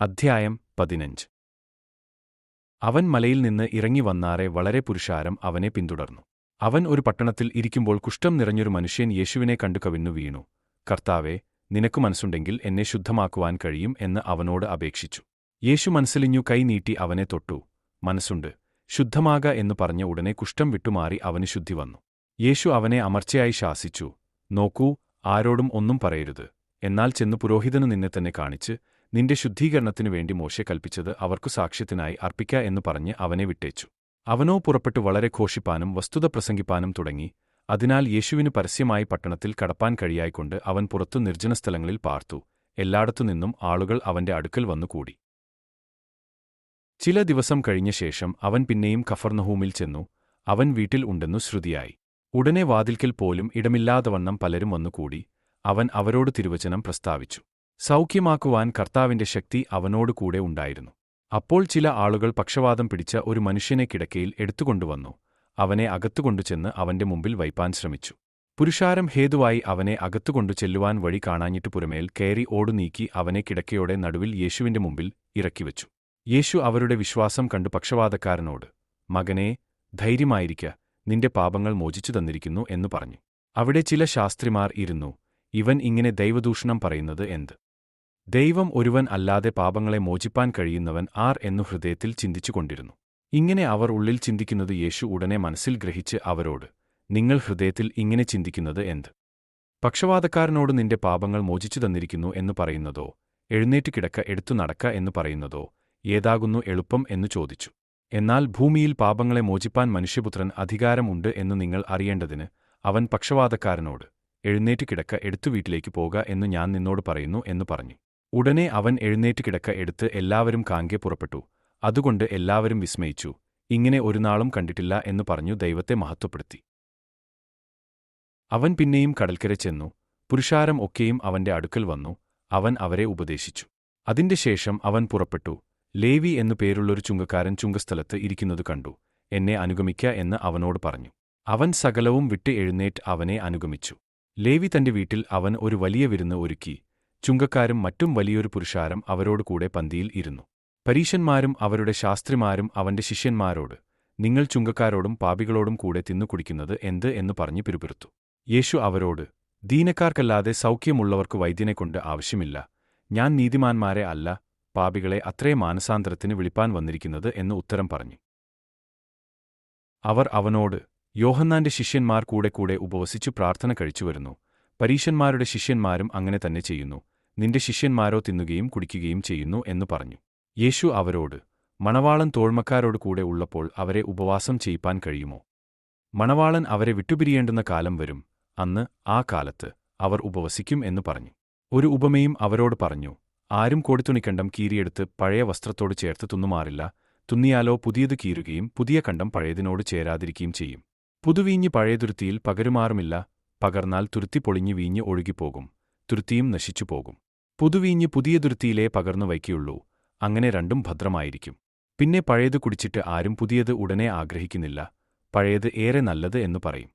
അധ്യായം 15. അവൻ മലയിൽ നിന്ന് ഇറങ്ങി വന്നാറെ വളരെ പുരുഷാരം അവനെ പിന്തുടർന്നു. അവൻ ഒരു പട്ടണത്തിൽ ഇരിക്കുമ്പോൾ കുഷ്ഠം നിറഞ്ഞൊരു മനുഷ്യൻ യേശുവിനെ കണ്ടു കവിണ്ണു വീണു. കർത്താവേ, നിനക്ക് മനസ്സുണ്ടെങ്കിൽ എന്നെ ശുദ്ധമാക്കുവാൻ കഴിയും എന്ന് അവനോട് അപേക്ഷിച്ചു. യേശു മനസ്സിലിഞ്ഞു കൈ നീട്ടി അവനെ തൊട്ടു. മനസ്സുണ്ട്, ശുദ്ധമാക എന്നു പറഞ്ഞ ഉടനെ കുഷ്ഠം വിട്ടുമാറി അവന് ശുദ്ധി വന്നു. യേശു അവനെ അമർച്ചയായി ശാസിച്ചു. നോക്കൂ, ആരോടും ഒന്നും പറയരുത്. എന്നാൽ ചെന്നു പുരോഹിതനു നിന്നെ തന്നെ കാണിച്ച് നിന്റെ ശുദ്ധീകരണത്തിനു വേണ്ടി മോശെ കൽപ്പിച്ചത് അവർക്കു സാക്ഷ്യത്തിനായി അർപ്പിക്ക എന്നു പറഞ്ഞ് അവനെ വിട്ടേച്ചു. അവനോ പുറപ്പെട്ടു വളരെ ഘോഷിപ്പാനും വസ്തുത പ്രസംഗിപ്പാനും തുടങ്ങി. അതിനാൽ യേശുവിന് പരസ്യമായി പട്ടണത്തിൽ കടപ്പാൻ കഴിയായിക്കൊണ്ട് അവൻ പുറത്തു നിർജ്ജനസ്ഥലങ്ങളിൽ പാർത്തു. എല്ലായിടത്തുനിന്നും ആളുകൾ അവന്റെ അടുക്കൽ വന്നുകൂടി. ചില ദിവസം കഴിഞ്ഞ ശേഷം അവൻ പിന്നെയും കഫർന്നഹൂമിൽ ചെന്നു. അവൻ വീട്ടിൽ ഉണ്ടെന്നു ശ്രുതിയായി. ഉടനെ വാതിൽക്കൽ പോലും ഇടമില്ലാതവണ്ണം പലരും വന്നുകൂടി. അവൻ അവരോട് തിരുവചനം പ്രസ്താവിച്ചു. സൗഖ്യമാക്കുവാൻ കർത്താവിന്റെ ശക്തി അവനോട് കൂടെ ഉണ്ടായിരുന്നു. അപ്പോൾ ചില ആളുകൾ പക്ഷവാതം പിടിച്ച ഒരു മനുഷ്യനെ കിടക്കയിൽ എടുത്തുകൊണ്ടുവന്നു. അവനെ അകത്തുകൊണ്ടുചെന്ന് അവന്റെ മുമ്പിൽ വയ്പാൻ ശ്രമിച്ചു. പുരുഷാരം ഹേതുവായി അവനെ അകത്തുകൊണ്ടു ചെല്ലുവാൻ വഴി കാണാഞ്ഞിട്ട് പുറമേൽ കയറി ഓടു നീക്കി അവനെ കിടക്കയോടെ നടുവിൽ യേശുവിന്റെ മുമ്പിൽ ഇറക്കിവച്ചു. യേശു അവരുടെ വിശ്വാസം കണ്ടു പക്ഷവാതക്കാരനോട്, മകനേ, ധൈര്യമായിരിക്ക, നിന്റെ പാപങ്ങൾ മോചിച്ചു തന്നിരിക്കുന്നു എന്നു പറഞ്ഞു. അവിടെ ചില ശാസ്ത്രിമാർ ഇരുന്നു. ഇവൻ ഇങ്ങനെ ദൈവദൂഷണം പറയുന്നത് എന്ത്? ദൈവം ഒരുവൻ അല്ലാതെ പാപങ്ങളെ മോചിപ്പാൻ കഴിയുന്നവൻ ആർ എന്നു ഹൃദയത്തിൽ ചിന്തിച്ചുകൊണ്ടിരുന്നു. ഇങ്ങനെ അവർ ഉള്ളിൽ ചിന്തിക്കുന്നത് യേശു ഉടനെ മനസ്സിൽ ഗ്രഹിച്ച് അവരോട്, നിങ്ങൾ ഹൃദയത്തിൽ ഇങ്ങനെ ചിന്തിക്കുന്നത് എന്ത്? പക്ഷവാതക്കാരനോട് നിന്റെ പാപങ്ങൾ മോചിച്ചു തന്നിരിക്കുന്നു എന്നു പറയുന്നതോ, എഴുന്നേറ്റ് കിടക്ക, എടുത്തു നടക്ക എന്നു പറയുന്നതോ ഏതാകുന്നു എളുപ്പം എന്നു ചോദിച്ചു. എന്നാൽ ഭൂമിയിൽ പാപങ്ങളെ മോചിപ്പാൻ മനുഷ്യപുത്രൻ അധികാരം ഉണ്ട് എന്നു നിങ്ങൾ അറിയേണ്ടതിന് അവൻ പക്ഷവാതക്കാരനോട്, എഴുന്നേറ്റ് കിടക്ക, എടുത്തു വീട്ടിലേക്ക് പോക എന്നു ഞാൻ നിന്നോട് പറയുന്നു എന്നു പറഞ്ഞു. ഉടനെ അവൻ എഴുന്നേറ്റ് കിടക്ക എടുത്ത് എല്ലാവരും കാൺകെ പുറപ്പെട്ടു. അതുകൊണ്ട് എല്ലാവരും വിസ്മയിച്ചു. ഇങ്ങനെ ഒരുനാളും കണ്ടിട്ടില്ല എന്നു പറഞ്ഞു ദൈവത്തെ മഹത്വപ്പെടുത്തി. അവൻ പിന്നെയും കടൽക്കര ചെന്നു. പുരുഷാരം ഒക്കെയും അവന്റെ അടുക്കൽ വന്നു. അവൻ അവരെ ഉപദേശിച്ചു. അതിന്റെ ശേഷം അവൻ പുറപ്പെട്ടു. ലേവി എന്നു പേരുള്ളൊരു ചുങ്കക്കാരൻ ചുങ്കസ്ഥലത്ത് ഇരിക്കുന്നത് കണ്ടു. എന്നെ അനുഗമിക്ക എന്ന് അവനോട് പറഞ്ഞു. അവൻ സകലവും വിട്ട് എഴുന്നേറ്റ് അവനെ അനുഗമിച്ചു. ലേവി തന്റെ വീട്ടിൽ അവൻ ഒരു വലിയ വിരുന്ന് ഒരുക്കി. ചുങ്കക്കാരും മറ്റും വലിയൊരു പുരുഷാരം അവരോടുകൂടെ പന്തിയിൽ ഇരുന്നു. പരീശന്മാരും അവരുടെ ശാസ്ത്രിമാരും അവന്റെ ശിഷ്യന്മാരോട്, നിങ്ങൾ ചുങ്കക്കാരോടും പാപികളോടും കൂടെ തിന്നു കുടിക്കുന്നത് എന്ത് എന്നു പറഞ്ഞു പിറുപിറുത്തു. യേശു അവരോട്, ദീനക്കാർക്കല്ലാതെ സൗഖ്യമുള്ളവർക്കു വൈദ്യനെക്കൊണ്ട് ആവശ്യമില്ല. ഞാൻ നീതിമാന്മാരെ അല്ല, പാപികളെ അത്രേ മാനസാന്തരത്തിന് വിളിപ്പാൻ വന്നിരിക്കുന്നത് എന്ന് ഉത്തരം പറഞ്ഞു. അവർ അവനോട്, യോഹന്നാന്റെ ശിഷ്യന്മാർ കൂടെ ഉപവസിച്ചു പ്രാർത്ഥന കഴിച്ചുവരുന്നു. പരീശന്മാരുടെ ശിഷ്യന്മാരും അങ്ങനെ തന്നെ ചെയ്യുന്നു. നിന്റെ ശിഷ്യന്മാരോ തിന്നുകയും കുടിക്കുകയും ചെയ്യുന്നു എന്നു പറഞ്ഞു. യേശു അവരോട്, മണവാളൻ തോഴ്മക്കാരോട് കൂടെ ഉള്ളപ്പോൾ അവരെ ഉപവാസം ചെയ്യിപ്പാൻ കഴിയുമോ? മണവാളൻ അവരെ വിട്ടുപിരിയേണ്ടുന്ന കാലം വരും. അന്ന് ആ കാലത്ത് അവർ ഉപവസിക്കും എന്നു പറഞ്ഞു. ഒരു ഉപമയും അവരോട് പറഞ്ഞു. ആരും കോടിത്തുണിക്കണ്ടം കീറിയെടുത്ത് പഴയ വസ്ത്രത്തോട് ചേർത്ത് തുന്നുമാറില്ല. തുന്നിയാലോ പുതിയത് കീറുകയും പുതിയ കണ്ടം പഴയതിനോട് ചേരാതിരിക്കുകയും ചെയ്യും. പുതുവീഞ്ഞ് പഴയ തുരുത്തിയിൽ പകരുമാറുമില്ല. പകർന്നാൽ തുരുത്തി പൊളിഞ്ഞ് വീഞ്ഞ് ഒഴുകിപ്പോകും, തുരുത്തിയും നശിച്ചുപോകും. പുതുവീഞ്ഞ് പുതിയ തുരുത്തിയിലേ പകർന്നു വയ്ക്കുകയുള്ളൂ. അങ്ങനെ രണ്ടും ഭദ്രമായിരിക്കും. പിന്നെ പഴയത് കുടിച്ചിട്ട് ആരും പുതിയത് ഉടനെ ആഗ്രഹിക്കുന്നില്ല. പഴയത് ഏറെ നല്ലത് എന്നു പറയും.